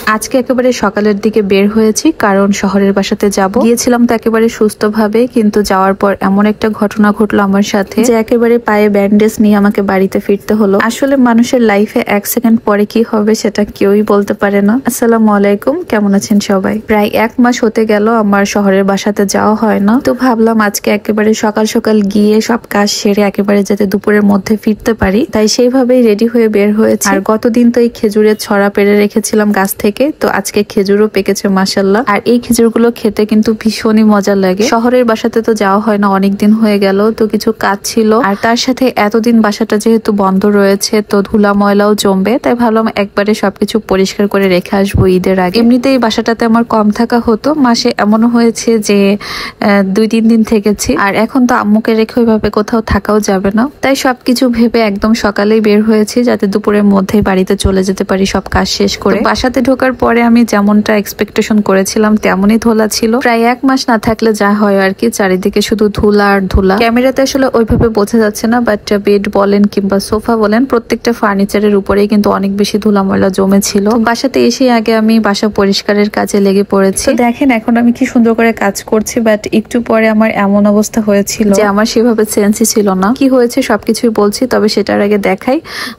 আজকে একেবারে সকালের দিকে বের হয়েছি, কারণ শহরের বাসাতে যাব। গিয়েছিলাম তো একেবারে সুস্থভাবে, কিন্তু যাওয়ার পর এমন একটা ঘটনা ঘটলো আমার সাথে যে একেবারে পায়ে ব্যান্ডেজ নিয়ে আমাকে বাড়িতে ফিরতে হলো। আসলে মানুষের লাইফে 1 সেকেন্ড পরে কি হবে সেটা কেউই বলতে পারে না। আসসালামু আলাইকুম, কেমন আছেন সবাই? প্রায় 1 মাস হতে গেল আমার শহরের বাসাতে যাওয়া হয় না, তো ভাবলাম আজকে একেবারে সকাল সকাল গিয়ে সব কাজ সেরে একেবারে যাতে দুপুরের মধ্যে ফিরতে পারি, তাই সেইভাবেই রেডি হয়ে বের হয়েছে। আর গতদিন তো এই খেজুরের ছড়া পেড়ে রেখেছিলাম গাছ থেকে, তো আজকে খেজুরও পেকেছে মাশাআল্লাহ। আর এই খেজুরগুলো খেতে কিন্তু ভীষণই মজা লাগে। শহরের বাসাতে তো যাওয়া হয় না, অনেকদিন হয়ে গেল, তো কিছু কাজ ছিল। আর তার সাথে এতদিন বাসাটা যেহেতু বন্ধ রয়েছে, তো ধুলা ময়লাও জমবে, তাই ভাবলাম একবারে সবকিছু পরিষ্কার করে রেখে আসবো ঈদের আগে। এমনিতেই বাসাটাতে আমার কম থাকা হতো, মাসে এমনও হয়েছে যে 2-3 দিন থেকেছি। আর এখন তো আম্মুকে রেখে ওইভাবে কোথাও থাকাও যাবে না, তাই সবকিছু ভেবে একদম সকালেই বের হয়েছি যাতে দুপুরের মধ্যেই বাড়িতে চলে যেতে পারি সব কাজ শেষ করে। বাসাতে ঢোকার পরে আমি যেমনটা এক্সপেকটেশন করেছিলাম তেমনই ধুলা ছিল। প্রায় 1 মাস না থাকলে যা হয় আর কি, চারিদিকে শুধু ধুলা আর ধুলা। ক্যামেরাতে আসলে ওইভাবে বোঝা যাচ্ছে না, বাট বেড বলেন কিংবা সোফা বলেন, প্রত্যেকটা ফার্নিচারের উপরেই কিন্তু অনেক বেশি ধুলা ময়লা জমেছিল। বাসাতে এসে আগে আমি বাসা পরিষ্কারের কাজে লেগে পড়েছি। দেখেন এখন আমি কি সুন্দর করে কাজ করছি, বাট একটু পরে আমার এমন অবস্থা হয়েছিল যে আমার সেভাবে সেন্সই ছিল না। কি হয়েছে সবকিছুই বলছি, তবে সেটার আগে দেখাই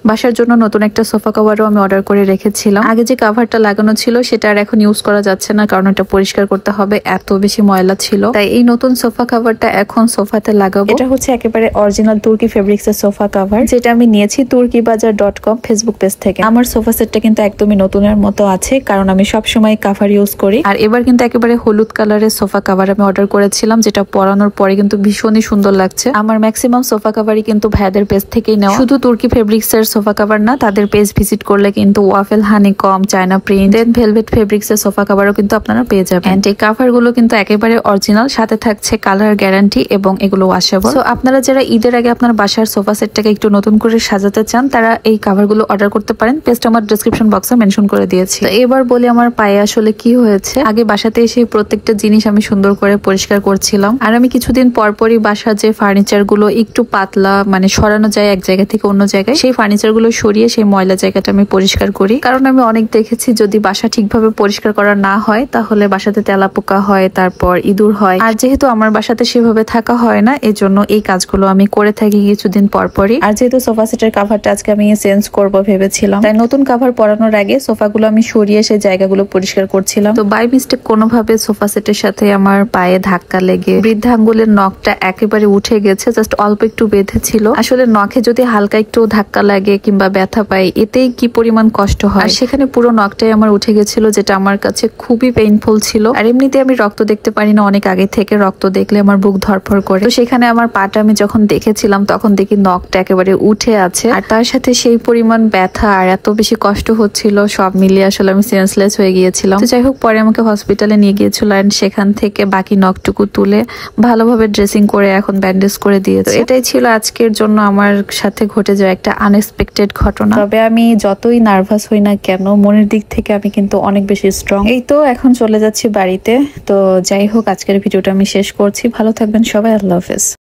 বাসার জন্য নতুন একটা সোফা কভারও আমি অর্ডার করে রেখেছিলাম। আগে যে কাভারটা লাগানো ছিল সেটা আর এখন ইউজ করা যাচ্ছে না, কারণ এটা পরিষ্কার করতে হবে, এত বেশি ময়লা ছিল। তাই এই নতুন সোফা কভারটা এখন সোফাতে লাগাবো। এটা হচ্ছে একেবারে অরিজিনাল তুর্কি ফেব্রিক্স এর সোফা কভার, যেটা আমি নিয়েছি turkibazaar.com ফেসবুক পেজ থেকে। আমার সোফা সেটটা কিন্তু একদমই নতুনের মতো আছে, কারণ আমি সব সময় কভার ইউজ করি। আর এবার কিন্তু একেবারে হলুদ কালারের সোফা কভার আমি অর্ডার করেছিলাম, যেটা পরানোর পরে কিন্তু ভীষণই সুন্দর লাগছে। আমার ম্যাক্সিমাম সোফা কভারই কিন্তু ভাইয়াদের পেজ থেকেই নেওয়া। শুধু তুর্কি ফেব্রিক্স এর সোফা কভার না, তাদের পেজ ভিজিট করলে কিন্তু ওয়াফেল হানিকম, চায়না প্রিন্ট, দেন ভেলভেট ফেব্রিক্স এর সোফা কভারও কিন্তু আপনারা পেয়ে যাবেন। এন্ড এই কভার গুলো কিন্তু একেবারে অরিজিনাল, সাথে থাকছে কালার গ্যারান্টি এবং এগুলো ওয়াশেবল। সো আপনারা যারা ঈদের আগে আপনার বাসার সোফা সেটটাকে একটু নতুন করে সাজাতে চান, তারা এই কভার গুলো অর্ডার করতে পারেন। পেজটা আমার ডেসক্রিপশন বক্সে মেনশন করে দিয়েছি। তো এবার বলি আমার পায়ে আসলে কি হয়েছে। আগে বাসাতে এসে প্রত্যেকটা জিনিস আমি সুন্দর করে পরিষ্কার করছিলাম, আর আমি কিছুদিন পরপরই বাসার যে ফার্নিচার গুলো একটু পাতলা মানে সরানো যায় এক জায়গা থেকে অন্য জায়গায়, সেই ফার্নিচার গুলো সরিয়ে সেই ময়লা জায়গাটা আমি পরিষ্কার করি। কারণ আমি অনেক দেখেছি যদি বাসা ঠিকভাবে পরিষ্কার করা না হয় তাহলে বাসাতে তেলাপোকা হয়, তারপর ইঁদুর হয়। আর যেহেতু আমার বাসাতে সেভাবে থাকা হয় না, এজন্য এই কাজগুলো আমি করে থাকি কিছুদিন পরপরই। আর যেহেতু সোফা সেটের কাভারটা আজকে আমি চেঞ্জ করবো ভেবেছিলাম, তাই নতুন কাভার পরানোর আগে সোফাগুলো আমি সরিয়ে সেই জায়গাগুলো পরিষ্কার করছিলাম। তো বাই মিস্টেক কোনোভাবে সোফা সেটের সাথে আমার পায়ে ধাক্কা লেগে বৃদ্ধাঙ্গুলের নখটা একেবারে উঠে গেছে, জাস্ট অল্প একটু বেঁধেছিল। আসলে নখে যদি হালকা একটু ধাক্কা লাগে কিংবা ব্যথা পাই, এতেই কি পরিমাণ কষ্ট হয়। আর সেখানে পুরো নখটাই আমার উঠে গেছিল, যেটা আমার কাছে খুবই পেইনফুল ছিল। আর এমনিতে আমি রক্ত দেখতে পারি না, অনেক আগে থেকে রক্ত দেখলে আমার বুক ধরফর করে। তো সেখানে আমার পাটা আমি যখন দেখেছিলাম তখন দেখি নখটা একেবারে উঠে আছে, আর তার সাথে সেই পরিমাণ ব্যথা আর এত বেশি কষ্ট হচ্ছিল, সব মিলিয়ে আসলে আমি সেন্সলেস হয়ে গিয়েছিলাম। তো যাই হোক, পরে আমাকে হসপিটালে নিয়ে গিয়েছিল, এন্ড সেখান থেকে বাকি নখটুকু তুলে ভালোভাবে ড্রেসিং করে এখন ব্যান্ডেজ করে দিয়েছে। এটাই ছিল আজকের জন্য আমার সাথে ঘটে যাওয়া একটা আনএক্সপেক্টেড ঘটনা। তবে আমি যতই নার্ভাস হই না কেন, মনের দিক থেকে আমি কিন্তু অনেক বেশি স্ট্রং। এই তো এখন চলে যাচ্ছি বাড়িতে। তো যাই হোক, আজকের ভিডিওটা আমি শেষ করছি। ভালো থাকবেন সবাই, আল্লাহ হাফেজ।